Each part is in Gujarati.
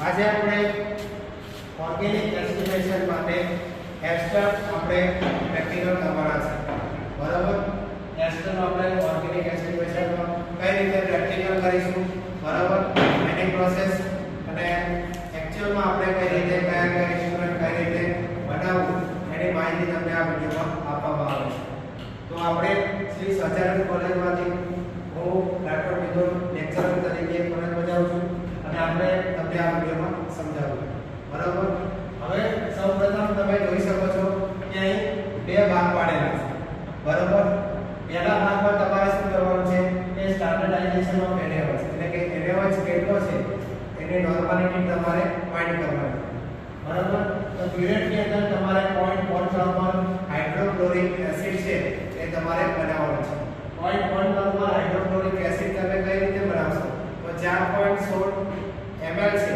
આજે આપણે ઓર્ગેનિક એસ્ટિમેશન માટે એસ્ટર આપણે પ્રેક્ટિકલ કરવાના છે, બરાબર। એસ્ટર આપણે ઓર્ગેનિક એસ્ટિમેશનમાં કઈ રીતે પ્રેક્ટિકલ કરીશું, બરાબર, એની પ્રોસેસ અને એક્ચ્યુઅલમાં આપણે કઈ રીતે કયા એક્સપેરિમેન્ટ કઈ રીતે બનાવવું એની માહિતી તમને આ વિડિયોમાં આપવામાં આવે છે। તો આપણે શ્રી સચાનંદ કોલેજમાંથી હું ડોક્ટર વિદુર લેક્ચરર તરીકે ફરજ બજાવું છું અને આપણે તમને આ વિડિયોમાં સમજાવું, બરાબર। હવે સૌપ્રથમ તમે જોઈ શકો છો કે અહીં બે ભાગ પાડેલા છે, બરાબર। પહેલા ભાગમાં તમારે શું કરવાનું છે કે સ્ટાન્ડર્ડાઇઝેશન ઓફ એરેવલ્સ, એટલે કે એરેવલ્સ કેટલો છે એની નોર્માલિટી તમારે ફાઇન્ડ કરવાની, બરાબર। તો પ્યુરેટની અંદર તમારે 0.1 નોર્મલ હાઇડ્રોક્લોરિક એસિડ છે એ તમારે બનાવવાનો છે। 0.1 નોર્મલ હાઇડ્રોક્લોરિક એસિડ તમે કઈ રીતે બનાવશો તો 4.16 ml છે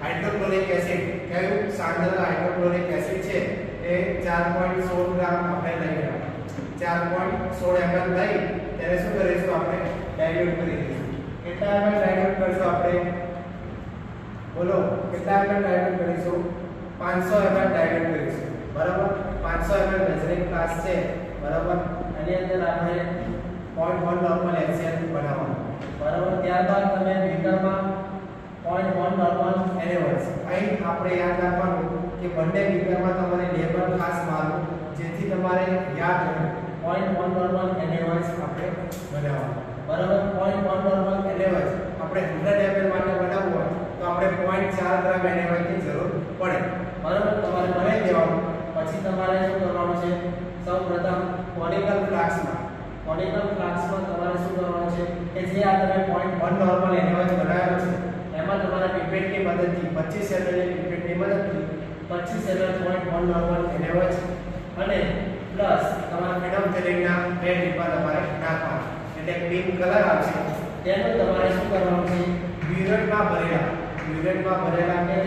હાઇડ્રોક્લોરિક એસિડ, કયું સાંદ્ર હાઇડ્રોક્લોરિક એસિડ છે એ 4.16 ગ્રામ આપણે લઈ લેવાનું। 4.16 ml લઈ ત્યારે શું કરીશું આપણે ડાઈલ્યુટ કરી દઈશું। કેટલા ml ડાઈલ્યુટ કરશું આપણે, બોલો કેટલા ml ડાઈલ્યુટ કરીશું, 500 ml ડાઈલ્યુટ કરીશું, બરાબર। 500 ml મેઝરિંગ ગ્લાસ છે, બરાબર, એની અંદર આપણે 0.1 નોર્મલ HCl બનાવવાનું, બરાબર। ત્યારબાદ તમે બીકરમાં 0.1 નોર્મલ એરેવલ્સ, અહીં આપણે યાદ રાખવાનું કે બંને બીકરમાં તમારે લેબલ ખાસ મારવું જેથી તમારે યાદ રહે 0.1 નોર્મલ એરેવલ્સ આપણે બનાવવાનું, બરાબર। 0.1 નોર્મલ એરેવલ્સ આપણે 100 ml માટે બનાવવું હોય તો આપણે 0.4 ગ્રામ એરેવલ્સની જરૂર પડે, બરાબર, તમારે બનાવી દેવાનું। પછી તમારે શું કરવાનું છે, સૌપ્રથમ કોનિકલ ફ્લાસ્કમાં તમારે શું કરવાનું છે કે જે આ તમે 0.1 નોર્મલ એરેવલ્સ બનાવેલો છે એમાં તમારે પીપેટની મદદથી 25 ml ની પીપેટની મદદથી 25 ml 0.1 નોર્મલ એરેવલ્સ અને પ્લસ તમારા ફિનોલ્ફથેલિનના 2 ટીપા તમારે નાખવાના, એટલે પિંક કલર આવશે। તેનું તમારે શું કરવાનું છે, બ્યુરેટમાં ભરેલા કે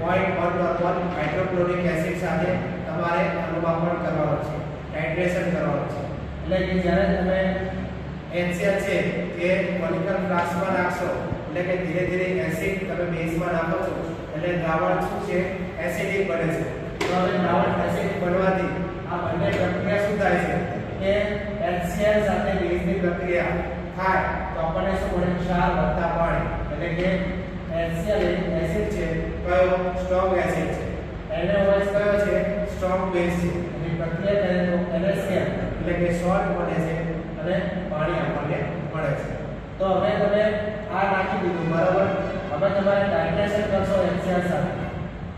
0.1 નોર્મલ હાઇડ્રોક્લોરિક એસિડ સાથે તમારે અનુમાપન કરવાનું છે, ટાઇટ્રેશન કરવાનું છે। એટલે કે જ્યારે તમે HCl છે એ કોનિકલ ફ્લાસ્કમાં નાખશો એટલે કે ધીરે ધીરે એસિડ તમે બેઝમાં નાખો છો એટલે દ્રાવણ શું છે એસિડિક બને છે। તો હવે દ્રાવણ એસિડિક બનવાથી આ બંને પ્રક્રિયા શું થાય છે કે HCl સાથે બેઝની પ્રક્રિયા થાય તો આપણને શું મળે, ક્ષાર વત્તા પાણી, એટલે કે HCl એસિડ છે કયો સ્ટ્રોંગ એસિડ છે, NaOH કયો છે સ્ટ્રોંગ બેઝ છે, એની પ્રક્રિયા કરે તો NaCl એટલે કે સોલ્ટ બને છે અને પાણી આપણને મળે છે। તો હવે તમે આ નાખી દીધું, બરાબર। હવે તમારે ટાઇટ્રેશન કરશો HCl સાથે,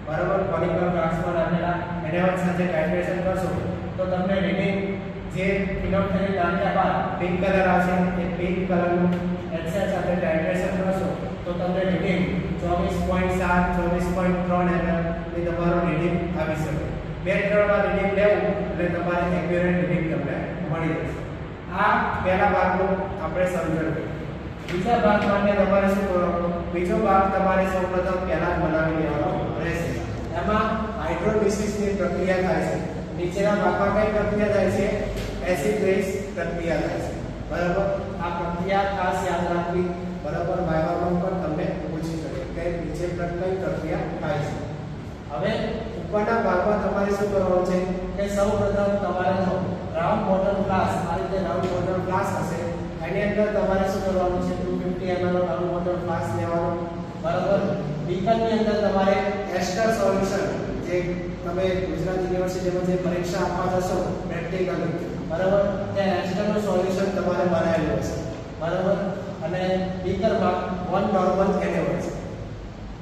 બરાબર, કોનિકલ ફ્લાસ્કમાં નાખેલા NaOH સાથે ટાઇટ્રેશન કરશો તો તમને રીડિંગ જે ફિનોલ્ફથેલિન નાખ્યા બાદ પિંક કલર આવશે, એ પિંક કલરનું HCl સાથે ટાઇટ્રેશન કરશો તો તમને રીડિંગ 24.7 24.3 ml એ તમારું રીડિંગ આવી શકે। 2-3 વાર રીડિંગ લેવું એટલે તમારે એક્યુરેટ રીડિંગ તમને મળી જશે। આ પહેલા ભાગનું આપણે સમજણ. બીજા ભાગ માટે તમારે શું કરવાનું, બીજો ભાગ તમારે સૌપ્રથમ પહેલા બનાવી લેવાનો રહેશે। એમાં હાઇડ્રોલિસિસની પ્રક્રિયા થાય છે, નીચેના ભાગમાં કઈ પ્રક્રિયા થાય છે, એસિડ બેઝ પ્રક્રિયા થાય છે, બરાબર। આ પ્રક્રિયા ખાસ યાદ રાખવી, બરાબર, વાયવામાં પણ તમને પૂછી શકે કે નીચે કઈ પ્રક્રિયા થાય છે। હવે ઉપરના ભાગમાં તમારે શું કરવાનું છે કે સૌપ્રથમ તમારે તો રાઉન્ડ બોટલ ગ્લાસ, આ રીતે રાઉન્ડ બોટલ ગ્લાસ હશે, એની અંદર તમારે શું કરવાનું છે 250 ml રાઉન્ડ બોટલ ગ્લાસ લેવાનો, બરાબર। બીકરની અંદર તમારે એસ્ટર સોલ્યુશન, જે તમે ગુજરાત યુનિવર્સિટીમાં જે પરીક્ષા આપવા જશો પ્રેક્ટિકલી, બરાબર, તે એસ્ટરનું સોલ્યુશન તમારે બનાવેલું હશે, બરાબર। અને બીકરમાં 1 નોર્મલ એરેવલ્સ,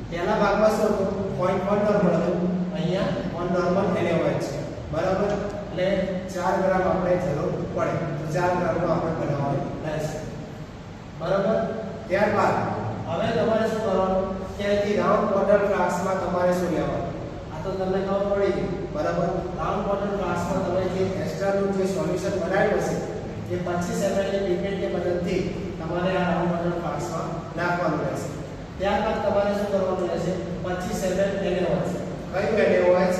પહેલા ભાગમાં શું હતું 0.1 નોર્મલ હતું, અહીંયા 1 નોર્મલ એરેવલ્સ છે, બરાબર। એટલે 4 ગ્રામ આપણે જરૂર પડે તો 4 ગ્રામનો આપણે બનાવવાનું રહેશે, બરાબર। ત્યારબાદ હવે તમારે શું કરવાનું કે અહીંથી રાઉન્ડ બોટલ ફ્લાસ્કમાં તમારે શું લેવાનું, આ તો તમને ખબર પડી ગઈ, બરાબર। રાઉન્ડ બોટલ ફ્લાસ્કમાં તમે જે એસ્ટરનું જે સોલ્યુશન બનાવ્યું હશે એ 25 ml ની પીપેટની મદદથી તમારે આ રાઉન્ડ બોટલ ફ્લાસ્કમાં નાખવાનું રહેશે। ત્યારબાદ તમારે શું કરવાનું રહેશે, 25 ml NaOH, કયું NaOH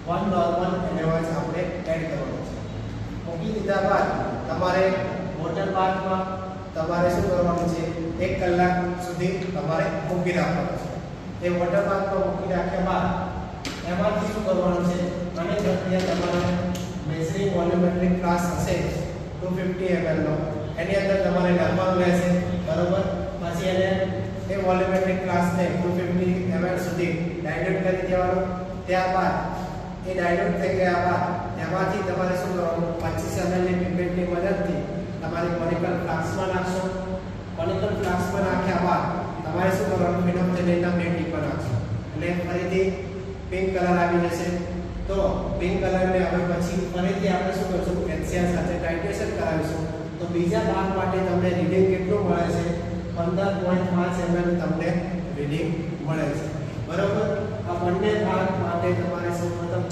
1 નોર્મલ NaOH આપણે એડ કરવાનું છે। મૂકી દીધા બાદ તમારે વોટર બાથમાં તમારે શું કરવાનું છે, 1 કલાક સુધી તમારે મૂકી રાખવાનું છે, એ વોટરમાર્કમાં મૂકી રાખ્યા બાદ એમાંથી શું કરવાનું છે આની પ્રક્રિયા તમારે મેઝરિંગ વોલ્યુમેટ્રિક ફ્લાસ્ક હશે 250 ml નો એની અંદર તમારે નાખવાનું રહેશે બરોબર પછી એને એ વોલ્યુમેટ્રિક ફ્લાસ્કને 250 ml સુધી ડાયલ્યુટ કરી દેવાનું ત્યારબાદ એ ડાયલ્યુટ થઈ ગયા બાદ એમાંથી તમારે શું કરવાનું 25 ml ની પિપેટની મદદથી તમારે કોનિકલ ફ્લાસ્કમાં નાખશો કોનિકલ ફ્લાસ્કમાં નાખ્યા બાદ તમારે શું કરવાનું ફિનોલ્ફથેલિનના 2 ટીપા નાખશો એટલે ફરીથી પિંક કલર આવી જશે તો પિંક કલરને હવે પછી ફરીથી આપણે શું કરશું HCl સાથે ટાઇટ્રેશન કરાવીશું તો બીજા ભાગ માટે તમને રીડિંગ કેટલું મળે છે 15.5 ml તમને રીડિંગ મળે છે બરોબર આ બંને ભાગ માટે તમારે સૌપ્રથમ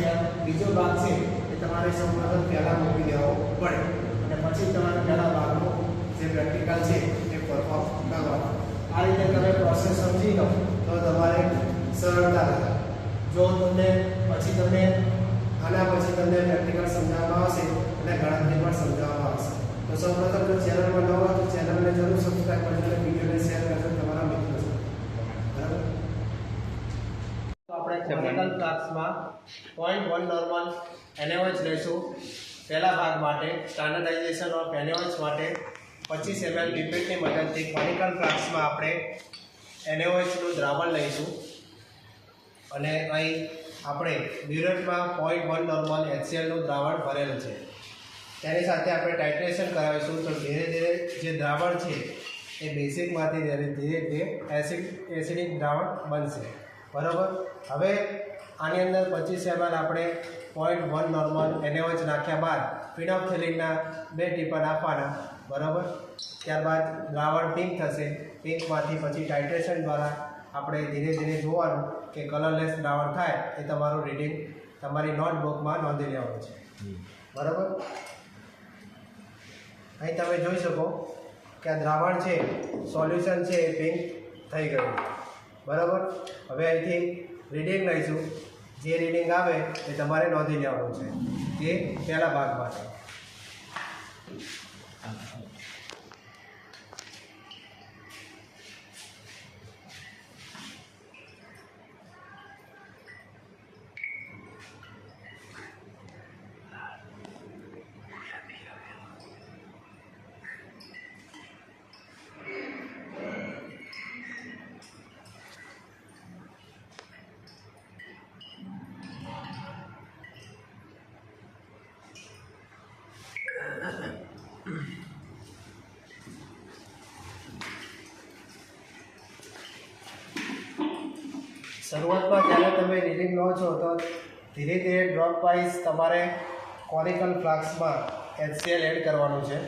બીજો ભાગ છે એ તમારે સૌપ્રથમ પહેલા મૂકી દેવો પડે અને પછી તમારે પહેલા ભાગનો જે પ્રેક્ટિકલ છે એ પરફોર્મ કરવાનો આ રીતે તમે પ્રોસેસ સમજી લો તો તમારે સરળતા રહે જો તમને આના પછી તમને પ્રેક્ટિકલ સમજાવવામાં આવશે અને ગણતરી પણ સમજાવવામાં આવશે તો સૌપ્રથમ જો ચેનલમાં ન હોય તો ચેનલને જરૂર સબસ્ક્રાઇબ કરજો અને વિડિયોને શેર કરજો તમારા મિત્રો સાથે બરાબર તો આપણે કોનિકલ ફ્લાસ્કમાં 0.1 નોર્મલ NaOH લઈશું પહેલા ભાગ માટે સ્ટાન્ડર્ડાઇઝેશન ઓફ NaOH માટે 25 ml પિપેટની મદદથી કોનિકલ ફ્લાસ્કમાં આપણે NaOH નું દ્રાવણ લઈશું અને અહીં આપણે બ્યુરેટમાં 0.1 નોર્મલ HCl નું દ્રાવણ ભરેલું છે તેની સાથે આપણે ટાઇટ્રેશન કરાવીશું તો ધીરે ધીરે જે દ્રાવણ છે એ બેઝિકમાંથી ધીરે ધીરે એસિડિક દ્રાવણ બનશે બરાબર હવે આની અંદર 25 ml આપણે 0.1 નોર્મલ NaOH નાખ્યા બાદ ફિનોલ્ફથેલિનના 2 ટીપા નાખવાના બરાબર ત્યારબાદ દ્રાવણ પિંક થશે પિંકમાંથી પછી ટાઇટ્રેશન દ્વારા આપણે ધીરે ધીરે જોવાનું કે કલરલેસ દ્રાવણ થાય એ તમારું રીડિંગ તમારી નોટબુકમાં નોંધી લેવાનું છે બરાબર અહીં તમે જોઈ શકો કે આ દ્રાવણ છે સોલ્યુશન છે એ પિંક થઈ ગયું બરાબર હવે અહીંથી રીડિંગ લઈશું જે રીડિંગ આવે એ તમારે નોંધી લેવાનું છે એ પહેલા ભાગ માટે શરૂઆતમાં જ્યારે તમે રીડિંગ લો છો તો ધીરે ધીરે ડ્રોપ વાઇઝ તમારે કોનિકલ ફ્લાસ્કમાં HCl એડ કરવાનું છે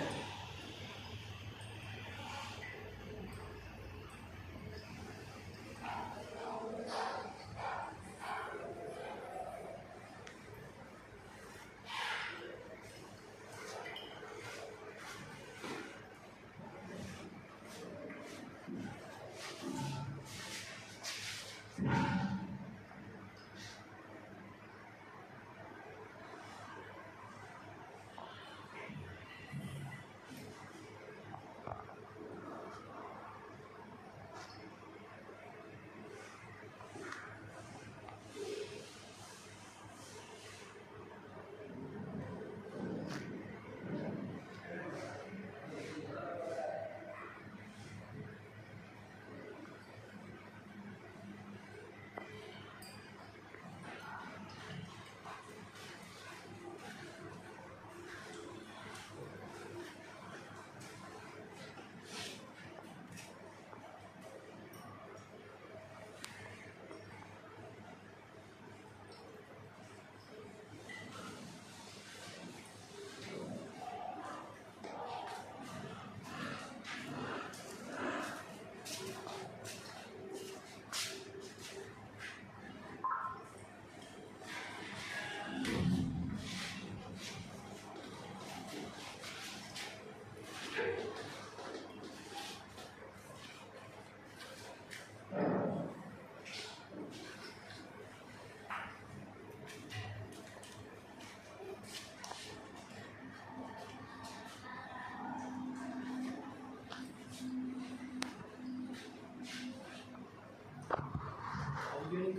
ભાઈ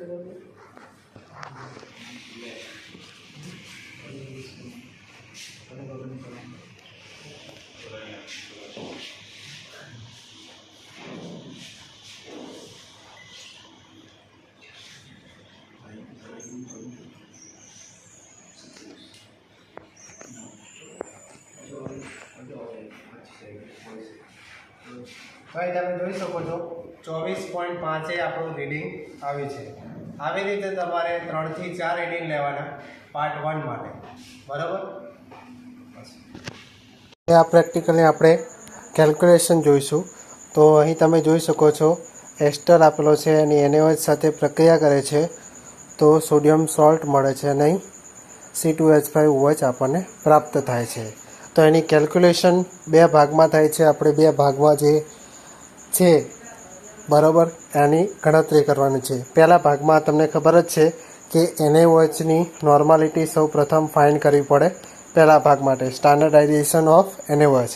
તમે જોઈ શકો છો 24.5 એ આપણું રીડિંગ આવ્યું છે. આવી રીતે તમારે 3 થી 4 રીડિંગ લેવાના પાર્ટ 1 માટે, બરાબર. આ પ્રેક્ટિકલી આપણે કેલ્ક્યુલેશન જોઈશું. તો અહીં તમે જોઈ શકો છો એસ્ટર આપેલો છે એની NaOH સાથે પ્રક્રિયા કરે છે તો સોડિયમ સોલ્ટ મળે છે અને અહીં C2H5OH આપણને પ્રાપ્ત થાય છે. તો એની કેલ્ક્યુલેશન 2 ભાગમાં થાય છે. આપણે 2 ભાગમાં જે છે બરાબર એની ગણતરી કરવાની છે. પહેલા ભાગમાં તમને ખબર જ છે કે NaOHની નોર્માલિટી સૌ પ્રથમ ફાઇન્ડ કરવી પડે. પહેલા ભાગ માટે સ્ટાન્ડર્ડાઇઝેશન ઓફ NaOH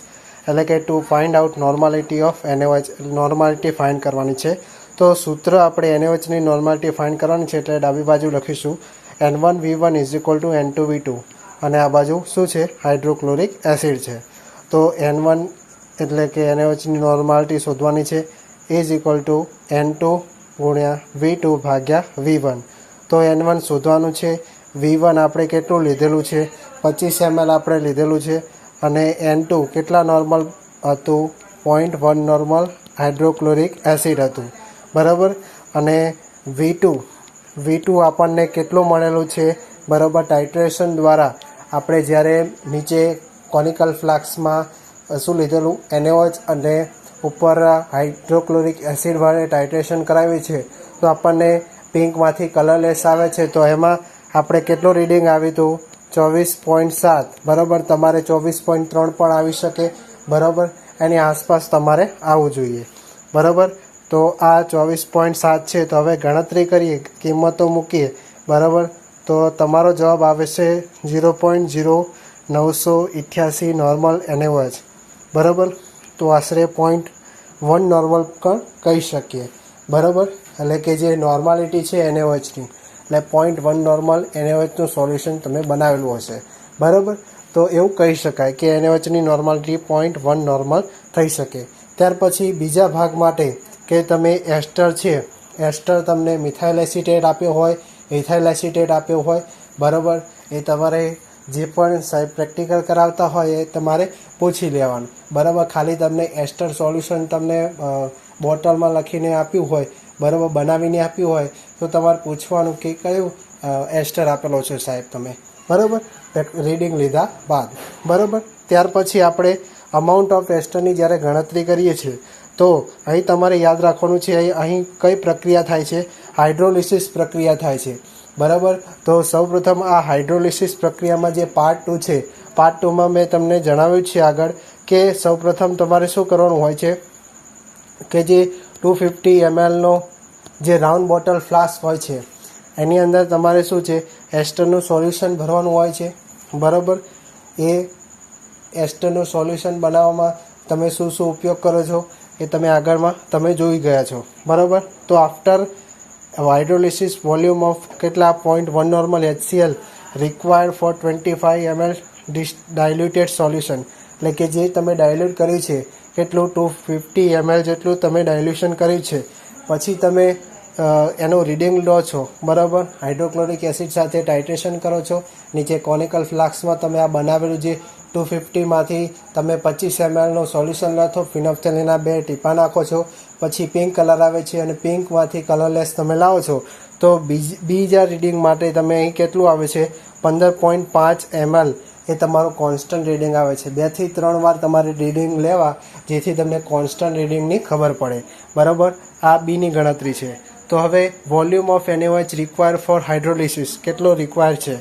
એટલે કે to find out normality of NaOH, normality find કરવાની છે. તો સૂત્ર આપણે NaOHની નોર્માલિટી ફાઇન્ડ કરવાની છે એટલે ડાબી બાજુ લખીશું N1V1 = N2V2 અને આ બાજુ શું છે હાઇડ્રોક્લોરિક એસિડ છે. તો N1 એટલે કે NaOHની નોર્માલિટી શોધવાની છે N2 × V2 / V1. તો N1 શોધવાનું છે. V1 આપણે કેટલું લીધેલું છે 25 ml આપણે લીધેલું છે અને N2 કેટલા નોર્મલ હતું 0.1 નોર્મલ હાઇડ્રોક્લોરિક એસિડ હતું, બરાબર. અને V2 આપણને કેટલું મળેલું છે, બરાબર. ટાઇટ્રેશન દ્વારા આપણે જ્યારે નીચે કોનિકલ ફ્લાસ્કમાં શું લીધેલું NaOH અને ઉપર હાઇડ્રોક્લોરિક એસિડ વડે ટાઇટ્રેશન કરાવી છે તો આપણને પિંકમાંથી કલરલેસ આવે છે. તો એમાં આપણે કેટલું રીડિંગ આવ્યું હતું 24.7, બરાબર. તમારે 24.3 પણ આવી શકે, બરાબર. એની આસપાસ તમારે આવવું જોઈએ, બરાબર. તો આ 24.7 છે. તો હવે ગણતરી કરીએ, કિંમતો મૂકીએ, બરાબર. તો તમારો જવાબ આવે છે 0.0988 નોર્મલ NaOH, બરાબર. તો આશરે 0.1 નોર્મલ પણ કહી શકીએ, બરાબર. એટલે કે જે નોર્માલિટી છે NaOHની એટલે 0.1 નોર્મલ NaOHનું સોલ્યુશન તમે બનાવેલું હશે, બરાબર. તો એવું કહી શકાય કે NaOHની નોર્માલિટી 0.1 નોર્મલ થઈ શકે. ત્યાર પછી બીજા ભાગ માટે કે તમે એસ્ટર છે, એસ્ટર તમને મિથાઇલ એસિટેટ આપ્યો હોય, ઇથાઇલ એસિટેટ આપ્યો હોય, બરાબર. એ તમારે જે પણ સાહેબ પ્રેક્ટિકલ કરાવતા હોય એ તમારે પૂછી લેવાનું, બરાબર. ખાલી તમને એસ્ટર સોલ્યુશન તમને બોટલમાં લખીને આપ્યું હોય, બરાબર, બનાવીને આપ્યું હોય તો તમારે પૂછવાનું કે કયું એસ્ટર આપેલો છે સાહેબ તમે, બરાબર, રીડિંગ લીધા બાદ, બરાબર. ત્યાર પછી આપણે અમાઉન્ટ ઓફ એસ્ટરની જ્યારે ગણતરી કરીએ છીએ તો અહીં તમારે યાદ રાખવાનું છે અહીં કઈ પ્રક્રિયા થાય છે, હાઇડ્રોલિસિસ પ્રક્રિયા થાય છે, બરાબર. તો સૌપ્રથમ આ હાઇડ્રોલિસિસ પ્રક્રિયામાં જે પાર્ટ 2 છે, પાર્ટ 2માં મેં તમને જણાવ્યું છે આગળ કે સૌપ્રથમ તમારે શું કરવાનું હોય છે કે જે 250 mlનો જે રાઉન્ડ બોટલ ફ્લાસ્ક હોય છે એની અંદર તમારે શું છે એસ્ટરનું સોલ્યુશન ભરવાનું હોય છે, બરાબર. એ એસ્ટરનું સોલ્યુશન બનાવવામાં તમે શું ઉપયોગ કરો છો એ તમે આગળમાં તમે જોઈ ગયા છો, બરાબર. તો આફ્ટર હાઇડ્રોલિસિસ વોલ્યુમ ઓફ કેટલા 0.1 normal HCl required for 25 ml diluted solution એટલે કે જે તમે ડાયલ્યુટ કર્યું છે કેટલું 250 ml જેટલું તમે ડાયલ્યુશન કર્યું છે. પછી તમે એનું રીડિંગ લો છો, બરાબર. હાઇડ્રોક્લોરિક એસિડ સાથે ટાઇટ્રેશન કરો છો. નીચે કોનિકલ ફ્લાસ્કમાં તમે આ બનાવેલું જે 250માંથી તમે 25 mlનું સોલ્યુશન લો છો, ફિનોપ્થેલિનના 2 ટીપા નાખો છો, પછી પિંક કલર આવે છે અને પિંકમાંથી કલરલેસ તમે લાવો છો. તો બીજા રીડિંગ માટે તમે અહીં કેટલું આવે છે 15.5 ml એ તમારું કોન્સ્ટન્ટ રીડિંગ આવે છે. 2 થી 3 વાર તમારે રીડિંગ લેવા જેથી તમને કોન્સ્ટન્ટ રીડિંગની ખબર પડે, બરાબર. આ બીની ગણતરી છે. તો હવે volume of NaOH require for hydrolysis કેટલો રિક્વાયર છે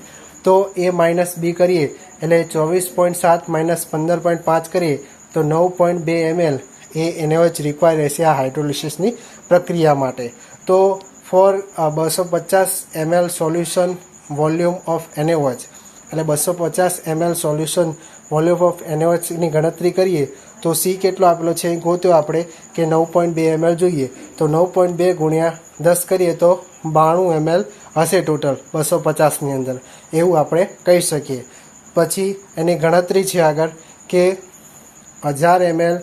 તો A - B કરીએ એટલે 24.7 - 15.5 કરીએ તો 9.2 ml એ NaOH રિક્વાયર રહેશે આ હાઇડ્રોલિસિસની પ્રક્રિયા માટે. તો for 250 ml solution volume of NaOH એટલે 250 ml સોલ્યુશન વોલ્યુમ ઓફ NaOHની ગણતરી કરીએ તો સી કેટલો આપેલો છે એ ગોત્યો આપણે કે 9.2 ml જોઈએ, તો 9.2 ગુણ્યા 10 કરીએ તો 92 ml હશે ટોટલ 250ની અંદર, એવું આપણે કહી શકીએ. પછી એની ગણતરી છે આગળ કે 1000 ml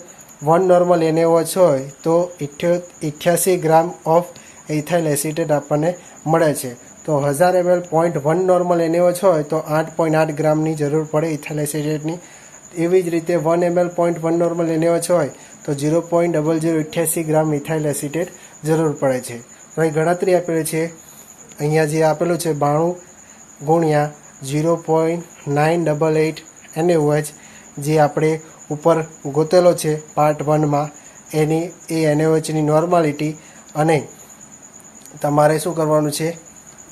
1 નોર્મલ NaOH હોય તો 88 ગ્રામ ઓફ ઇથાઇલ એસિટેટ આપણને મળે છે. તો 1000 ml 0.1 નોર્મલ NaOH હોય તો 8.8 ગ્રામની જરૂર પડે ઇથાઇલ એસિટેટની. એવી જ રીતે 1 ml 0.1 નોર્મલ NaOH હોય તો 0.0088 ગ્રામ ઇથાઇલ એસિટેટ જરૂર પડે છે. તો અહીં ગણતરી આપેલી છે, અહીંયા જે આપેલું છે 92 ગુણ્યા 0.988 NaOH, જે આપણે ઉપર ગોતેલો છે પાર્ટ 1માં એની એ NaOHની નોર્માલિટી, અને તમારે શું કરવાનું છે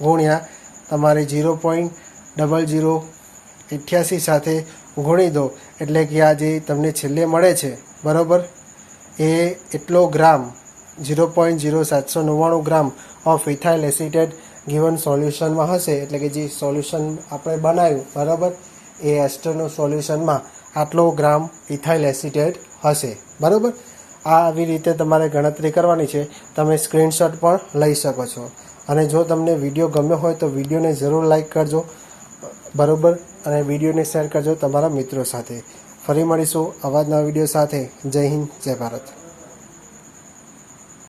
ગુણ્યા તમારે 0.0088 સાથે ગુણી દો, એટલે કે આ જે તમને છેલ્લે મળે છે બરાબર એ એટલો ગ્રામ 0.0799 ગ્રામ ઓફ ઇથાઇલ એસિટેટ ગિવન સોલ્યુશનમાં હશે. એટલે કે જે સોલ્યુશન આપણે બનાવ્યું બરાબર એ એસ્ટરનું સોલ્યુશનમાં આટલો ગ્રામ ઇથાઇલ એસિટેટ હશે બરાબર. આવી રીતે તમારે ગણતરી કરવાની છે. તમે સ્ક્રીનશોટ પણ લઈ શકો છો. અને જો તમને વિડીયો ગમ્યો હોય તો વિડીયોને જરૂર લાઈક કરજો બરાબર, અને વિડીયોને શેર કરજો તમારા મિત્રો સાથે. ફરી મળીશું આવા જ નવા વિડીયો સાથે. જય હિન્દ, જય ભારત.